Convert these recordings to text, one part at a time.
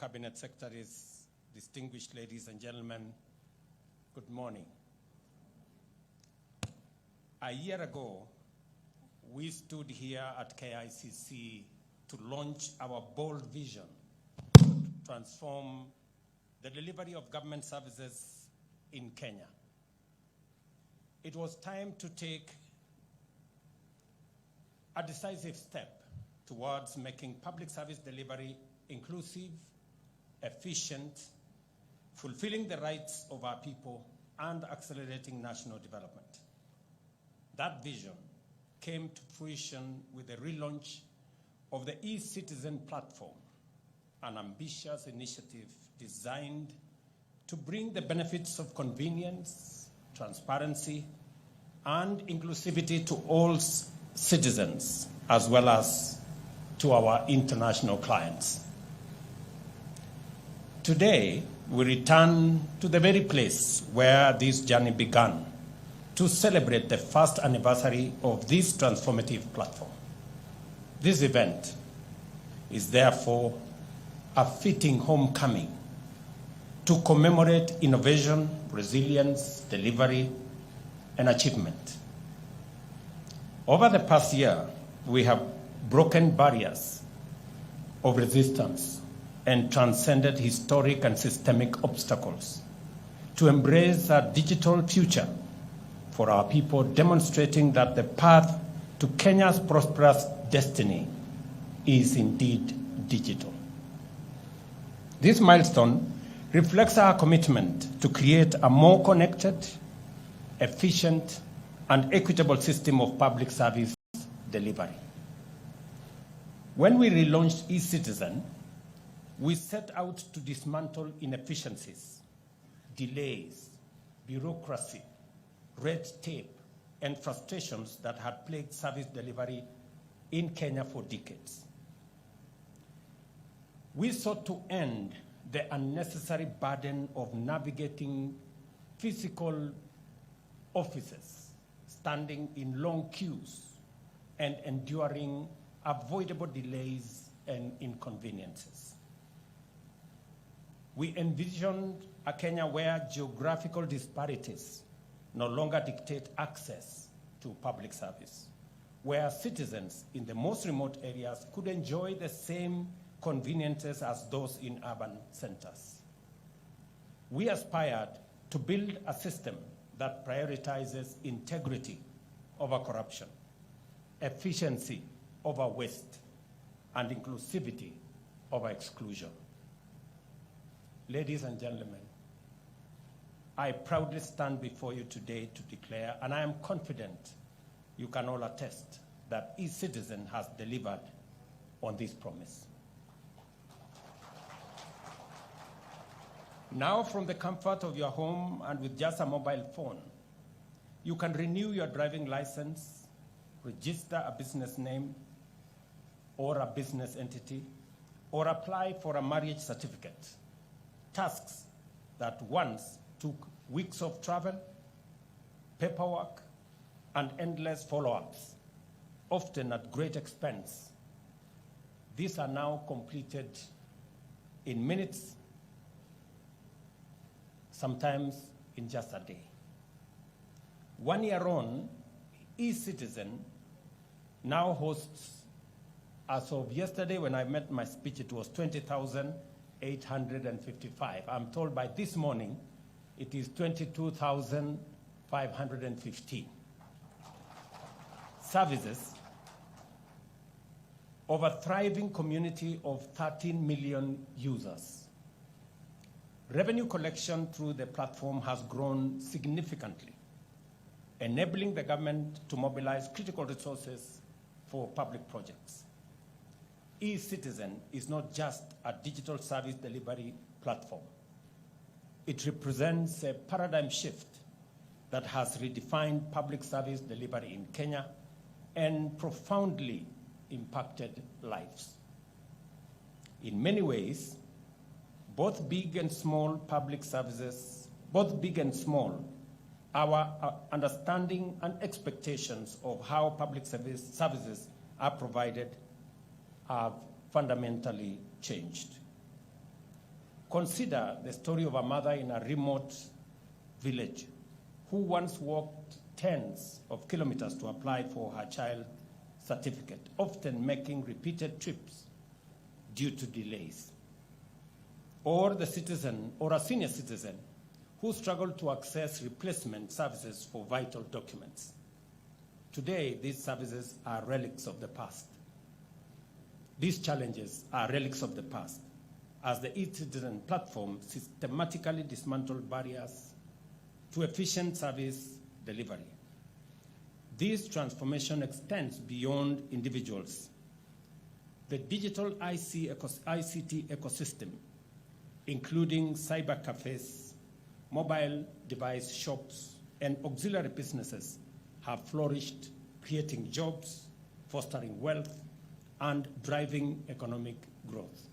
Cabinet Secretaries, distinguished ladies and gentlemen, good morning. A year ago, we stood here at KICC to launch our bold vision to transform the delivery of government services in Kenya. It was time to take a decisive step towards making public service delivery inclusive, efficient, fulfilling the rights of our people, and accelerating national development. That vision came to fruition with the relaunch of the eCitizen platform, an ambitious initiative designed to bring the benefits of convenience, transparency, and inclusivity to all citizens, as well as to our international clients. Today, we return to the very place where this journey began to celebrate the first anniversary of this transformative platform. This event is therefore a fitting homecoming to commemorate innovation, resilience, delivery, and achievement. Over the past year, we have broken barriers of resistance and transcended historic and systemic obstacles to embrace a digital future for our people, demonstrating that the path to Kenya's prosperous destiny is indeed digital. This milestone reflects our commitment to create a more connected, efficient, and equitable system of public service delivery. When we relaunched eCitizen, we set out to dismantle inefficiencies, delays, bureaucracy, red tape, and frustrations that had plagued service delivery in Kenya for decades. We sought to end the unnecessary burden of navigating physical offices, standing in long queues, and enduring avoidable delays and inconveniences. We envisioned a Kenya where geographical disparities no longer dictate access to public service, where citizens in the most remote areas could enjoy the same conveniences as those in urban centers. We aspired to build a system that prioritizes integrity over corruption, efficiency over waste, and inclusivity over exclusion. Ladies and gentlemen, I proudly stand before you today to declare, and I am confident you can all attest, that eCitizen has delivered on this promise. Now, from the comfort of your home and with just a mobile phone, you can renew your driving license, register a business name or a business entity, or apply for a marriage certificate. Tasks that once took weeks of travel, paperwork, and endless follow-ups, often at great expense. These are now completed in minutes, sometimes in just a day. 1 year on, eCitizen now hosts, as of yesterday when I met my speech, it was 20,855. I'm told by this morning, it is 22,515. Services of a thriving community of 13 million users. Revenue collection through the platform has grown significantly, enabling the government to mobilize critical resources for public projects. eCitizen is not just a digital service delivery platform. It represents a paradigm shift that has redefined public service delivery in Kenya and profoundly impacted lives. In many ways, both big and small, our understanding and expectations of how public services are provided have fundamentally changed. Consider the story of a mother in a remote village who once walked tens of kilometers to apply for her child certificate, often making repeated trips due to delays. Or the citizen or a senior citizen who struggled to access replacement services for vital documents. Today, these services are relics of the past. These challenges are relics of the past, as the eCitizen platform systematically dismantled barriers to efficient service delivery. This transformation extends beyond individuals. The digital ICT ecosystem, including cyber cafes, mobile device shops, and auxiliary businesses, have flourished, creating jobs, fostering wealth, and driving economic growth.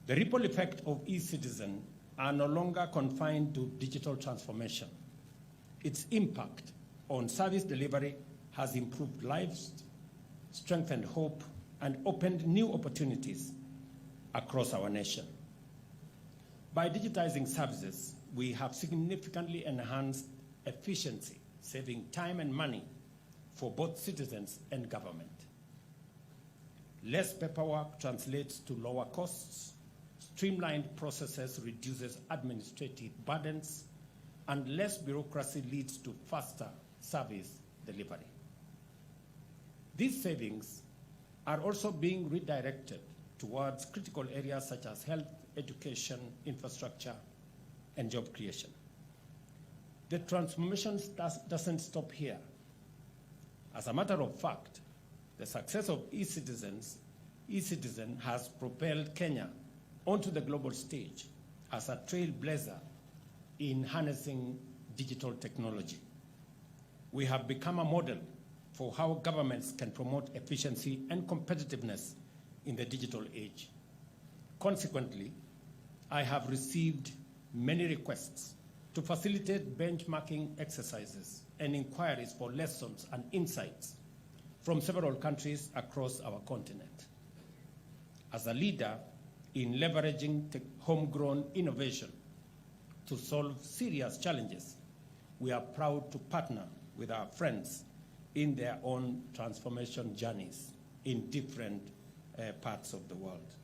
The ripple effect of eCitizen are no longer confined to digital transformation. Its impact on service delivery has improved lives, strengthened hope, and opened new opportunities across our nation. By digitizing services, we have significantly enhanced efficiency, saving time and money for both citizens and government. Less paperwork translates to lower costs, streamlined processes reduces administrative burdens, and less bureaucracy leads to faster service delivery. These savings are also being redirected towards critical areas such as health, education, infrastructure, and job creation. The transformation doesn't stop here. As a matter of fact, the success of eCitizen has propelled Kenya onto the global stage as a trailblazer in harnessing digital technology. We have become a model for how governments can promote efficiency and competitiveness in the digital age. Consequently, I have received many requests to facilitate benchmarking exercises and inquiries for lessons and insights from several countries across our continent. As a leader in leveraging homegrown innovation to solve serious challenges, we are proud to partner with our friends in their own transformation journeys in different parts of the world.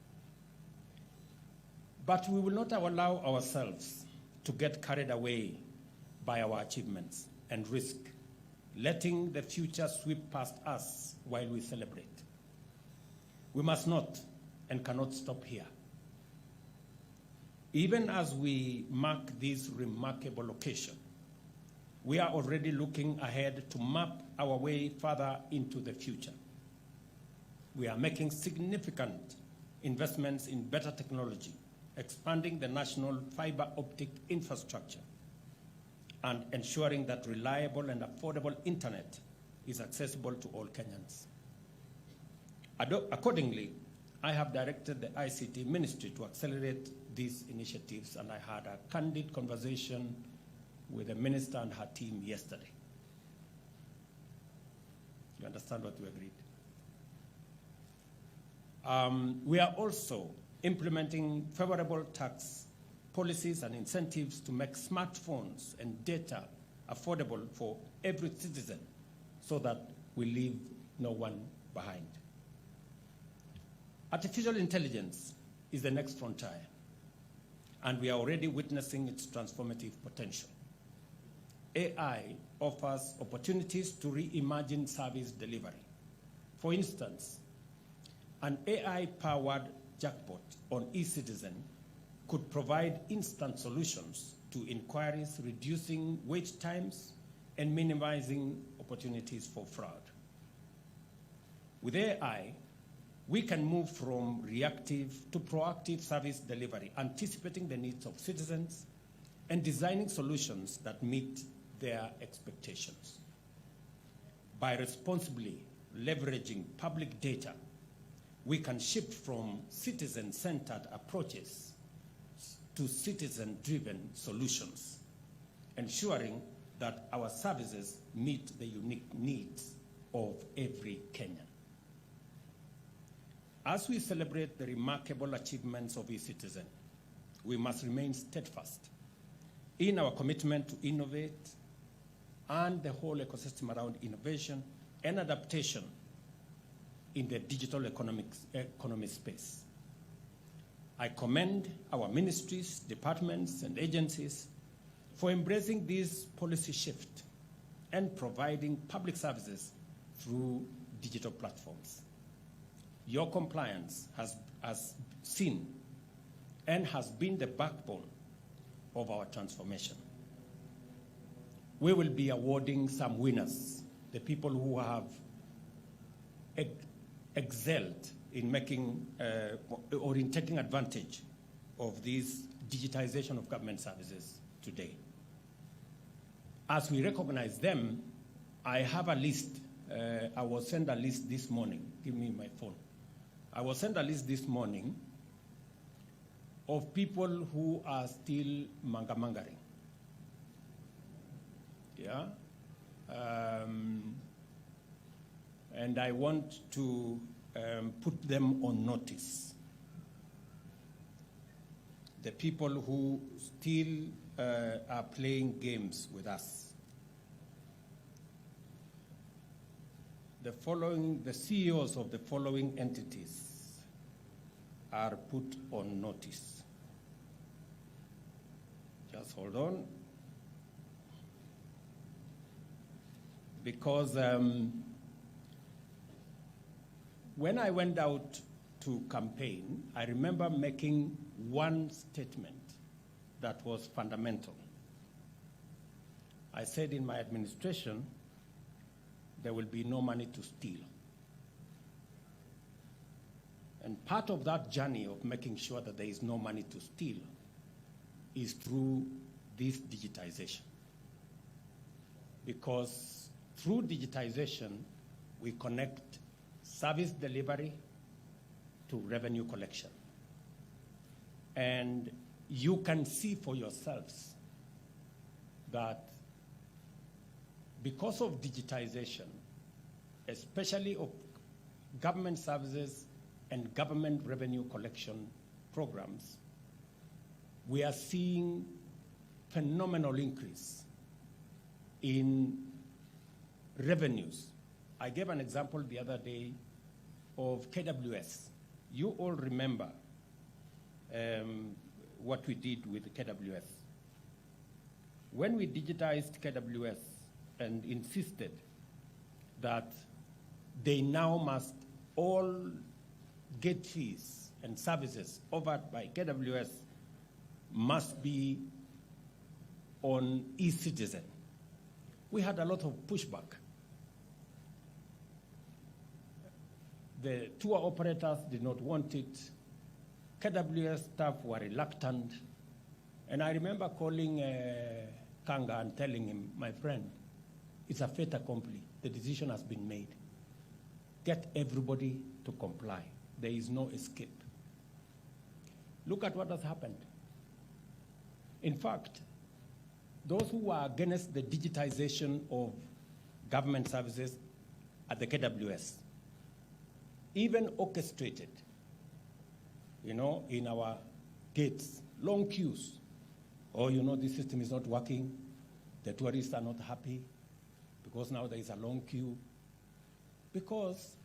But we will not allow ourselves to get carried away by our achievements and risk letting the future sweep past us while we celebrate. We must not and cannot stop here. Even as we mark this remarkable occasion, we are already looking ahead to map our way further into the future. We are making significant investments in better technology, expanding the national fiber optic infrastructure, and ensuring that reliable and affordable internet is accessible to all Kenyans. Accordingly, I have directed the ICT Ministry to accelerate these initiatives, and I had a candid conversation with the Minister and her team yesterday. You understand what we agreed? We are also implementing favorable tax policies and incentives to make smartphones and data affordable for every citizen so that we leave no one behind. Artificial intelligence is the next frontier, and we are already witnessing its transformative potential. AI offers opportunities to reimagine service delivery. For instance, an AI-powered chatbot on eCitizen could provide instant solutions to inquiries, reducing wait times and minimizing opportunities for fraud. With AI, we can move from reactive to proactive service delivery, anticipating the needs of citizens and designing solutions that meet their expectations. By responsibly leveraging public data, we can shift from citizen-centered approaches to citizen-driven solutions, ensuring that our services meet the unique needs of every Kenyan. As we celebrate the remarkable achievements of eCitizen, we must remain steadfast in our commitment to innovate and the whole ecosystem around innovation and adaptation in the digital economy space. I commend our ministries, departments, and agencies for embracing this policy shift and providing public services through digital platforms. Your compliance has seen and has been the backbone of our transformation. We will be awarding some winners, the people who have excelled in making or in taking advantage of this digitization of government services today. As we recognize them, I have a list. I will send a list this morning. Give me my phone. I will send a list this morning of people who are still mangamangering. Yeah? And I want to put them on notice. The people who still are playing games with us. The CEOs of the following entities are put on notice. Just hold on. Because when I went out to campaign, I remember making one statement that was fundamental. I said in my administration, there will be no money to steal. And part of that journey of making sure that there is no money to steal is through this digitization. Because through digitization, we connect service delivery to revenue collection. And you can see for yourselves that because of digitization, especially of government services and government revenue collection programs, we are seeing phenomenal increase in revenues. I gave an example the other day of KWS. You all remember what we did with KWS. When we digitized KWS and insisted that they now must all get fees and services offered by KWS must be on eCitizen, we had a lot of pushback. The tour operators did not want it. KWS staff were reluctant. And I remember calling Kanga and telling him, my friend, it's a fait accompli. The decision has been made. Get everybody to comply. There is no escape. Look at what has happened. In fact, those who are against the digitization of government services at the KWS even orchestrated, in our gates, long queues. Oh, this system is not working. The tourists are not happy because now there is a long queue. Because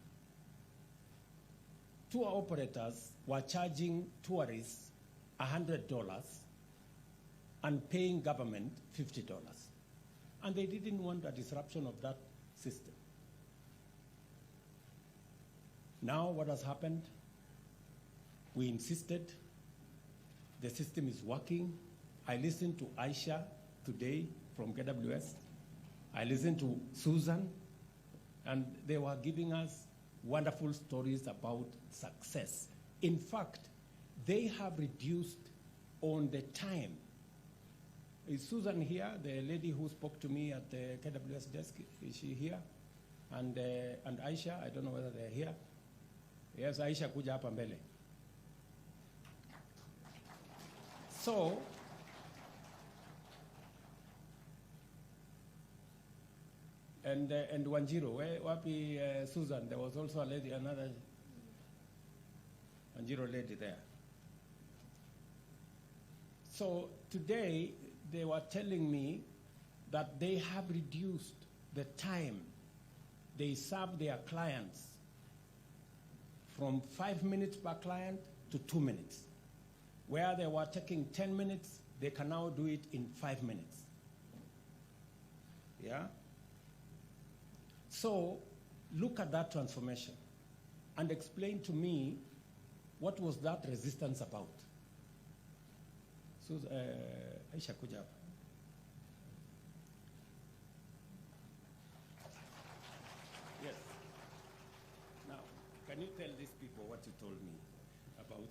tour operators were charging tourists $100 and paying government $50. And they didn't want a disruption of that system. Now what has happened? We insisted. The system is working. I listened to Aisha today from KWS. I listened to Susan, and they were giving us wonderful stories about success. In fact, they have reduced on the time. Is Susan here, the lady who spoke to me at the KWS desk? Is she here? And Aisha, I don't know whether they're here. Yes, Aisha, kuja hapa mbele. So, and Wanjiro, wapi Susan? There was also a lady, another. Anjiro lady there. So today they were telling me that they have reduced the time they serve their clients from 5 minutes per client to 2 minutes. Where they were taking 10 minutes, they can now do it in 5 minutes. Yeah? So look at that transformation and explain to me what was that resistance about. So, Aisha Kujab. Yes. Now, can you tell these people what you told me about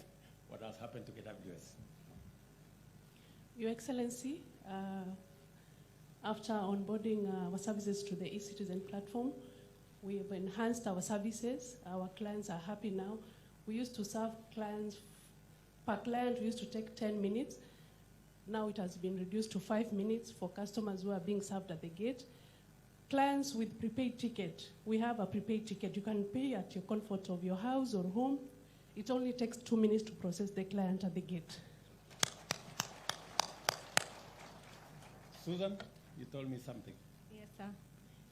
what has happened to KWS? Your Excellency, after onboarding our services to the eCitizen platform, we have enhanced our services. Our clients are happy now. We used to serve clients, per client we used to take 10 minutes. Now it has been reduced to 5 minutes for customers who are being served at the gate. Clients with prepaid ticket, we have a prepaid ticket. You can pay at your comfort of your house or home. It only takes 2 minutes to process the client at the gate. Susan, you told me something. Yes, sir.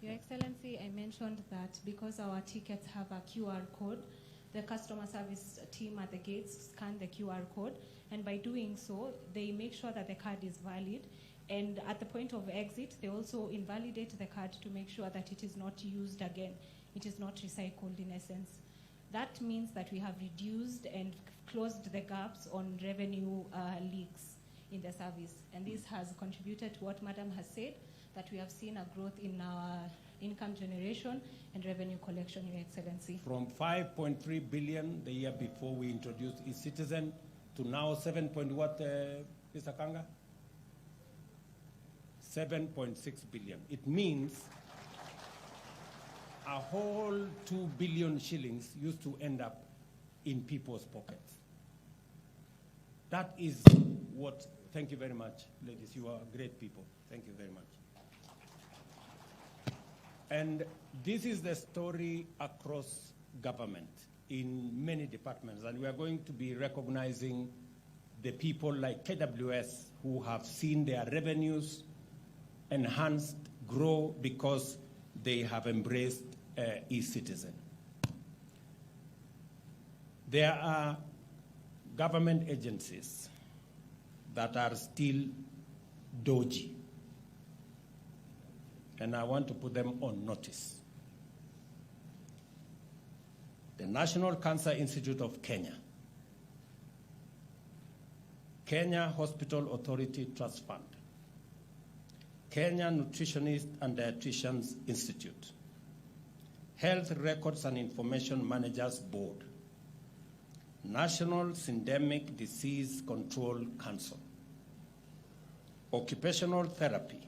Your Excellency, I mentioned that because our tickets have a QR code, the customer service team at the gates scan the QR code, and by doing so, they make sure that the card is valid. And at the point of exit, they also invalidate the card to make sure that it is not used again. It is not recycled in essence. That means that we have reduced and closed the gaps on revenue leaks in the service. And this has contributed to what Madam has said, that we have seen a growth in our income generation and revenue collection, Your Excellency. From 5.3 billion the year before we introduced eCitizen to now 7 point what, Mr. Kanga? 7.6 billion. It means a whole 2 billion shillings used to end up in people's pockets. That is what, thank you very much, ladies. You are great people. Thank you very much. And this is the story across government in many departments. And we are going to be recognizing the people like KWS who have seen their revenues enhanced, grow because they have embraced eCitizen. There are government agencies that are still dodgy, and I want to put them on notice. The National Cancer Institute of Kenya, Kenya Hospital Authority Trust Fund, Kenya Nutritionist and Dietitians Institute, Health Records and Information Managers Board, National Syndemic Disease Control Council, Occupational Therapy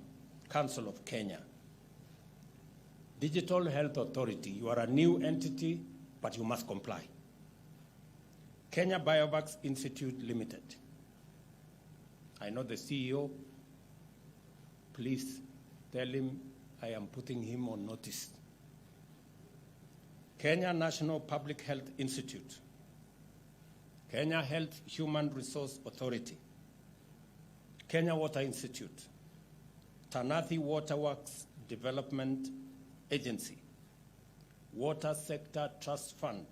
Council of Kenya, Digital Health Authority, you are a new entity, but you must comply. Kenya Biovax Institute Limited. I know the CEO. Please tell him I am putting him on notice. Kenya National Public Health Institute, Kenya Health Human Resource Authority, Kenya Water Institute, Tanathi Waterworks Development Agency, Water Sector Trust Fund,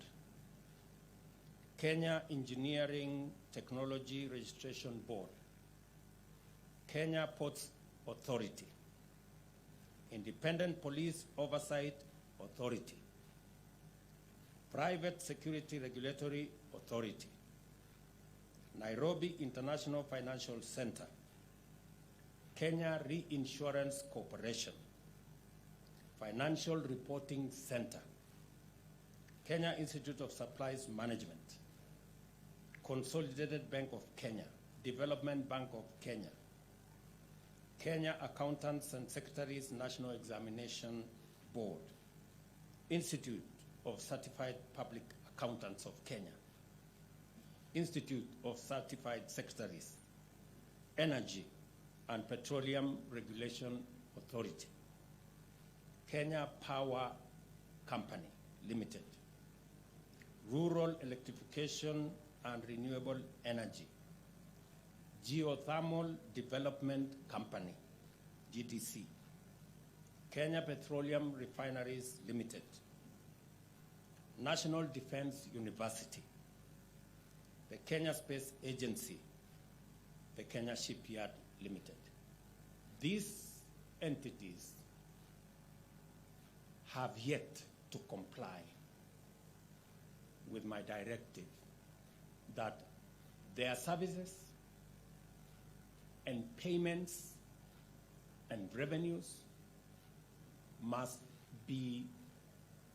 Kenya Engineering Technology Registration Board, Kenya Ports Authority, Independent Police Oversight Authority, Private Security Regulatory Authority, Nairobi International Financial Center, Kenya Reinsurance Corporation, Financial Reporting Center, Kenya Institute of Supplies Management, Consolidated Bank of Kenya, Development Bank of Kenya, Kenya Accountants and Secretaries National Examination Board, Institute of Certified Public Accountants of Kenya, Institute of Certified Secretaries, Energy and Petroleum Regulation Authority, Kenya Power Company Limited, Rural Electrification and Renewable Energy, Geothermal Development Company, GDC, Kenya Petroleum Refineries Limited, National Defense University, the Kenya Space Agency, the Kenya Shipyard Limited. These entities have yet to comply with my directive that their services and payments and revenues must be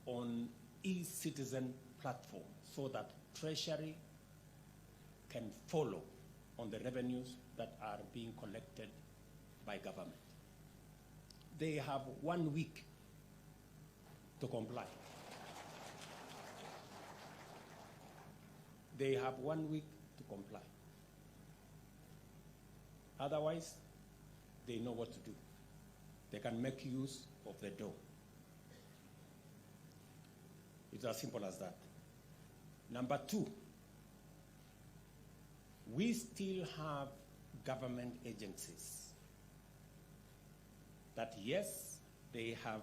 on eCitizen platform so that Treasury can follow on the revenues that are being collected by government. They have 1 week to comply. They have 1 week to comply. Otherwise, they know what to do. They can make use of the door. It's as simple as that. Number two, we still have government agencies that, yes, they have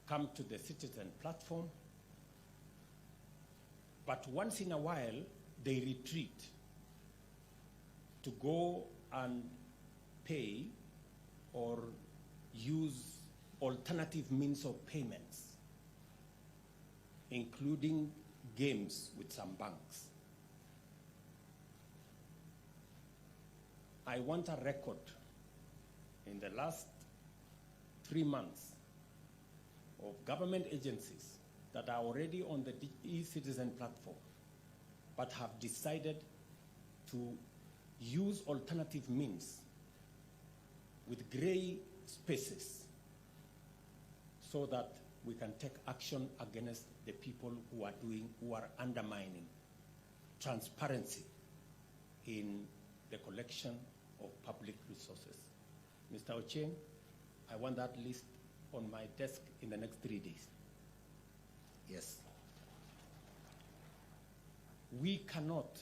come to the Citizen platform, but once in a while, they retreat to go and pay or use alternative means of payments, including games with some banks. I want a record in the last 3 months of government agencies that are already on the eCitizen platform but have decided to use alternative means with gray spaces so that we can take action against the people who are undermining transparency in the collection of public resources. Mr. Ochieng, I want that list on my desk in the next 3 days. Yes. We cannot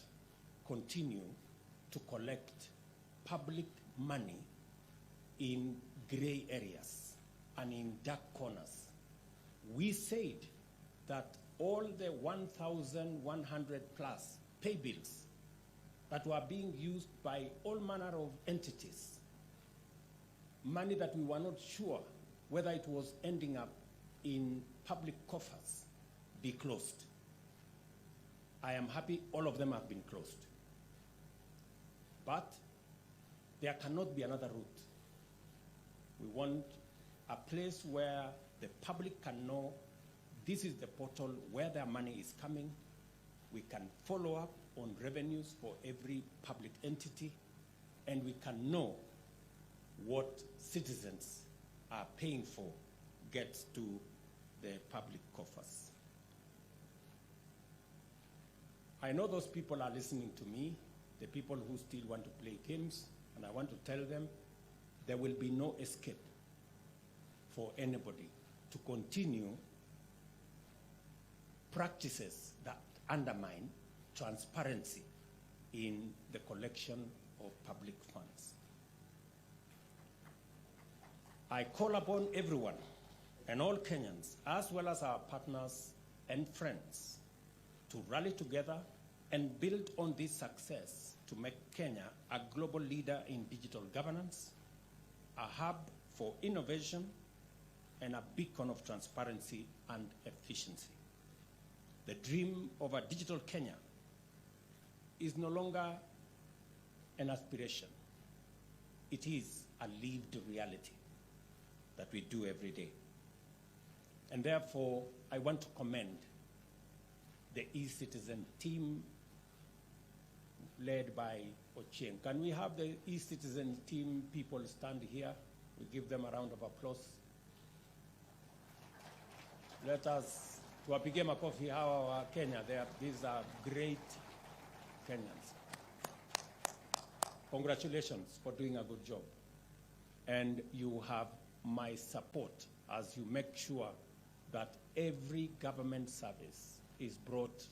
continue to collect public money in gray areas and in dark corners. We said that all the 1,100 plus pay bills that were being used by all manner of entities, money that we were not sure whether it was ending up in public coffers, be closed. I am happy all of them have been closed. But there cannot be another route. We want a place where the public can know this is the portal where their money is coming. We can follow up on revenues for every public entity, and we can know what citizens are paying for gets to the public coffers. I know those people are listening to me, the people who still want to play games, and I want to tell them there will be no escape for anybody to continue practices that undermine transparency in the collection of public funds. I call upon everyone and all Kenyans, as well as our partners and friends, to rally together and build on this success to make Kenya a global leader in digital governance, a hub for innovation, and a beacon of transparency and efficiency. The dream of a digital Kenya is no longer an aspiration. It is a lived reality that we do every day. And therefore, I want to commend the eCitizen team led by Ochieng. Can we have the eCitizen team people stand here? We give them a round of applause. Let us, tuwapige makofi hawa wa Kenya. These are great Kenyans. Congratulations for doing a good job. And you have my support as you make sure that every government service is brought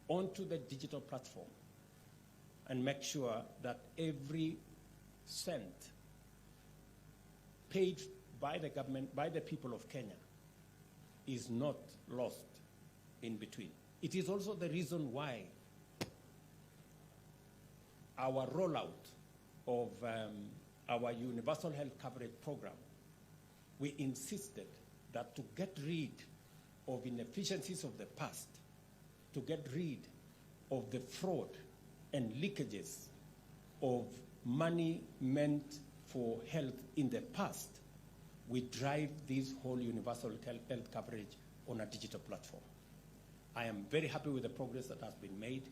onto the digital platform and make sure that every cent paid by the government, by the people of Kenya, is not lost in between. It is also the reason why our rollout of our universal health coverage program, we insisted that to get rid of inefficiencies of the past, to get rid of the fraud and leakages of money meant for health in the past, we drive this whole universal health coverage on a digital platform. I am very happy with the progress that has been made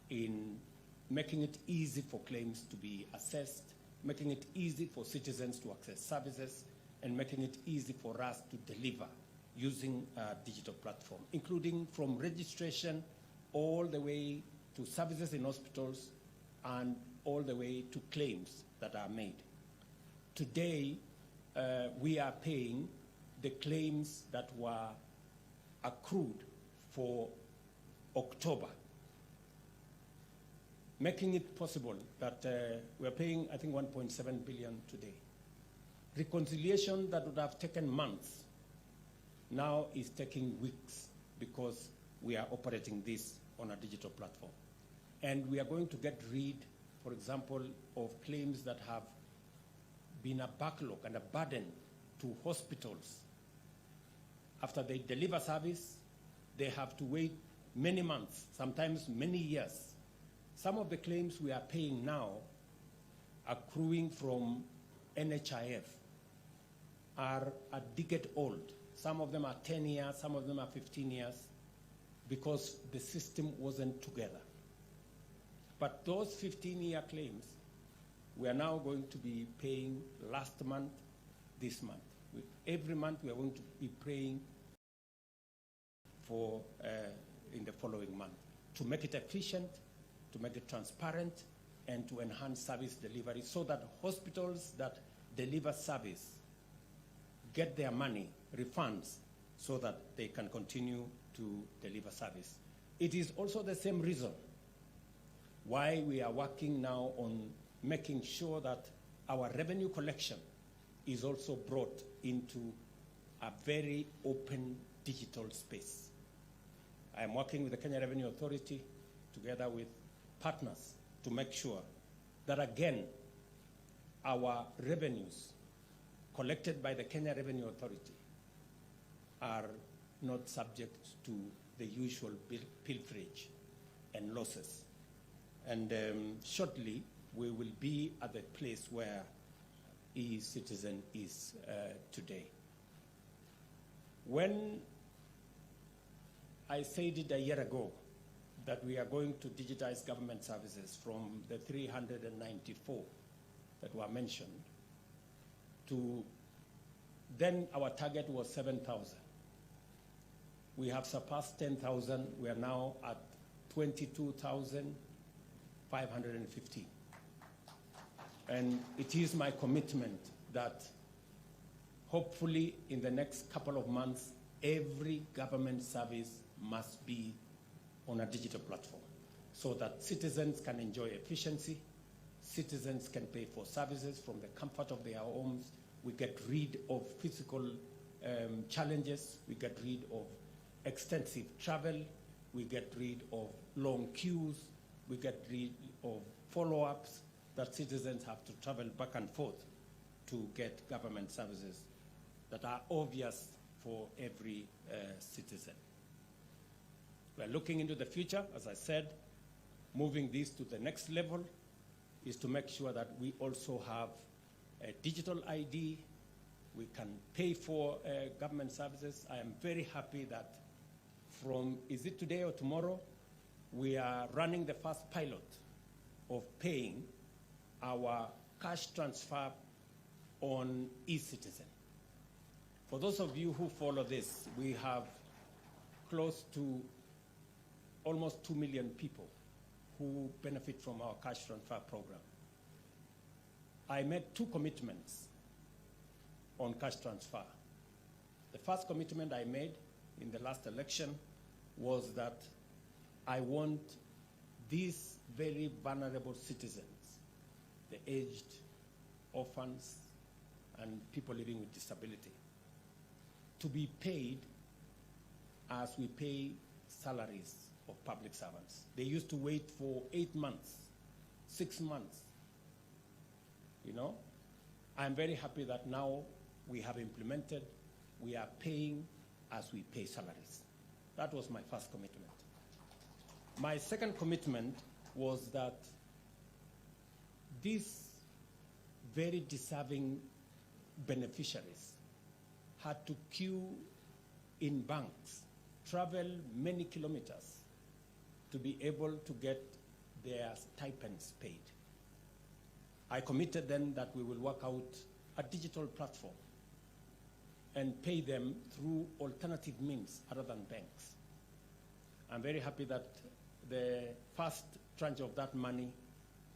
in making it easy for claims to be assessed, making it easy for citizens to access services, and making it easy for us to deliver using a digital platform, including from registration all the way to services in hospitals and all the way to claims that are made. Today, we are paying the claims that were accrued for October, making it possible that we're paying, I think, 1.7 billion today. Reconciliation that would have taken months now is taking weeks because we are operating this on a digital platform. And we are going to get rid, for example, of claims that have been a backlog and a burden to hospitals. After they deliver service, they have to wait many months, sometimes many years. Some of the claims we are paying now, accruing from NHIF, are a decade old. Some of them are 10 years, some of them are 15 years, because the system wasn't together. But those 15-year claims, we are now going to be paying last month, this month. Every month we are going to be paying for in the following month to make it efficient, to make it transparent, and to enhance service delivery so that hospitals that deliver service get their money, refunds, so that they can continue to deliver service. It is also the same reason why we are working now on making sure that our revenue collection is also brought into a very open digital space. I am working with the Kenya Revenue Authority together with partners to make sure that, again, our revenues collected by the Kenya Revenue Authority are not subject to the usual pilferage and losses. And shortly, we will be at the place where eCitizen is today. When I said it a year ago that we are going to digitize government services from the 394 that were mentioned to then our target was 7,000. We have surpassed 10,000. We are now at 22,515. And it is my commitment that hopefully in the next couple of months, every government service must be on a digital platform so that citizens can enjoy efficiency, citizens can pay for services from the comfort of their homes. We get rid of physical challenges, we get rid of extensive travel, we get rid of long queues, we get rid of follow-ups that citizens have to travel back and forth to get government services that are obvious for every citizen. We're looking into the future, as I said. Moving this to the next level is to make sure that we also have a digital ID. We can pay for government services. I am very happy that from, is it today or tomorrow, we are running the first pilot of paying our cash transfer on eCitizen. For those of you who follow this, we have close to almost 2 million people who benefit from our cash transfer program. I made 2 commitments on cash transfer. The first commitment I made in the last election was that I want these very vulnerable citizens, the aged, orphans, and people living with disability, to be paid as we pay salaries of public servants. They used to wait for 8 months, 6 months. You know, I'm very happy that now we have implemented, we are paying as we pay salaries. That was my first commitment. My second commitment was that these very deserving beneficiaries had to queue in banks, travel many kilometers to be able to get their stipends paid. I committed then that we will work out a digital platform and pay them through alternative means other than banks. I'm very happy that the first tranche of that money,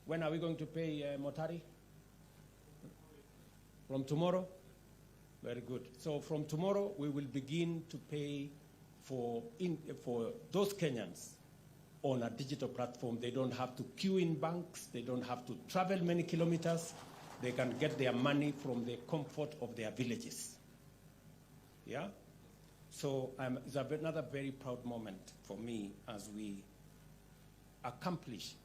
when are we going to pay Motari? From tomorrow? Very good. So from tomorrow, we will begin to pay for those Kenyans on a digital platform. They don't have to queue in banks. They don't have to travel many kilometers. They can get their money from the comfort of their villages. Yeah? So it's another very proud moment for me as we accomplish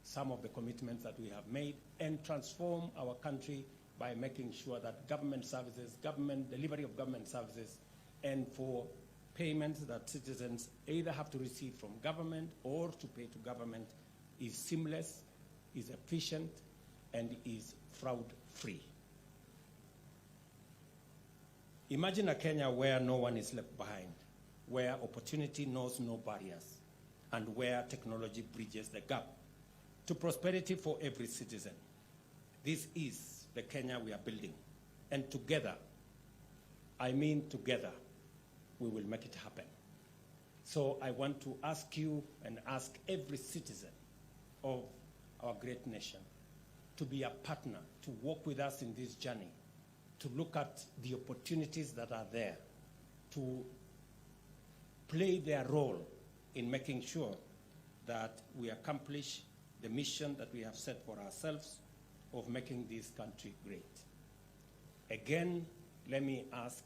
some of the commitments that we have made and transform our country by making sure that government services, delivery of government services, and for payments that citizens either have to receive from government or to pay to government is seamless, is efficient, and is fraud-free. Imagine a Kenya where no one is left behind, where opportunity knows no barriers, and where technology bridges the gap to prosperity for every citizen. This is the Kenya we are building. And together, I mean together, we will make it happen. So I want to ask you and ask every citizen of our great nation to be a partner, to walk with us in this journey, to look at the opportunities that are there, to play their role in making sure that we accomplish the mission that we have set for ourselves of making this country great. Again, let me ask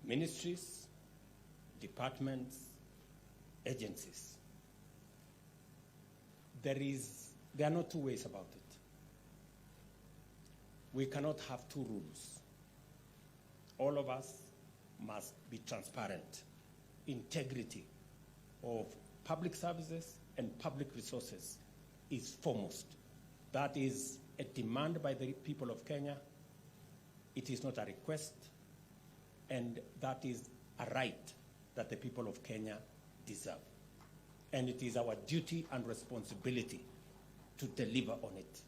ministries, departments, agencies. There are no two ways about it. We cannot have two rules. All of us must be transparent. Integrity of public services and public resources is foremost. That is a demand by the people of Kenya. It is not a request, and that is a right that the people of Kenya deserve. And it is our duty and responsibility to deliver on it.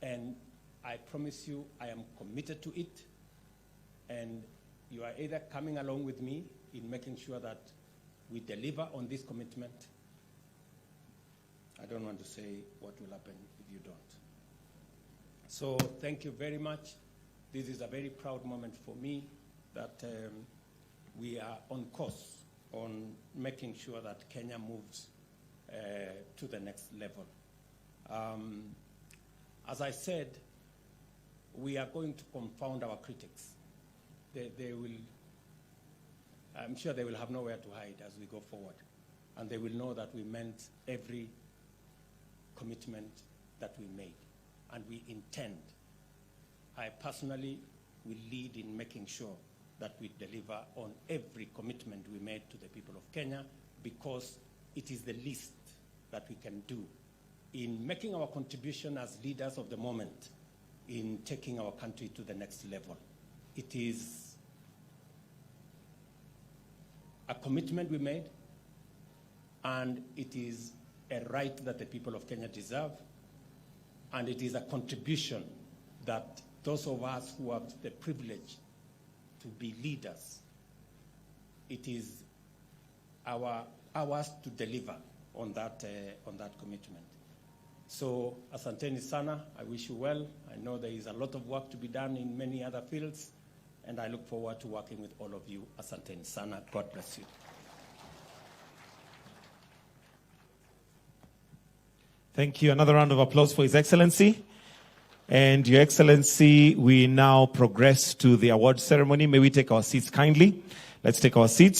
And I promise you, I am committed to it, and you are either coming along with me in making sure that we deliver on this commitment. I don't want to say what will happen if you don't. So thank you very much. This is a very proud moment for me that we are on course on making sure that Kenya moves to the next level. As I said, we are going to confound our critics. I'm sure they will have nowhere to hide as we go forward. And they will know that we meant every commitment that we made. And we intend. I personally will lead in making sure that we deliver on every commitment we made to the people of Kenya, because it is the least that we can do in making our contribution as leaders of the moment in taking our country to the next level. It is a commitment we made, and it is a right that the people of Kenya deserve, and it is a contribution that those of us who have the privilege to be leaders, it is ours to deliver on that commitment. So, asanteni sana. I wish you well. I know there is a lot of work to be done in many other fields, and I look forward to working with all of you. Asanteni sana. God bless you. Thank you. Another round of applause for His Excellency. And Your Excellency, we now progress to the award ceremony. May we take our seats kindly? Let's take our seats.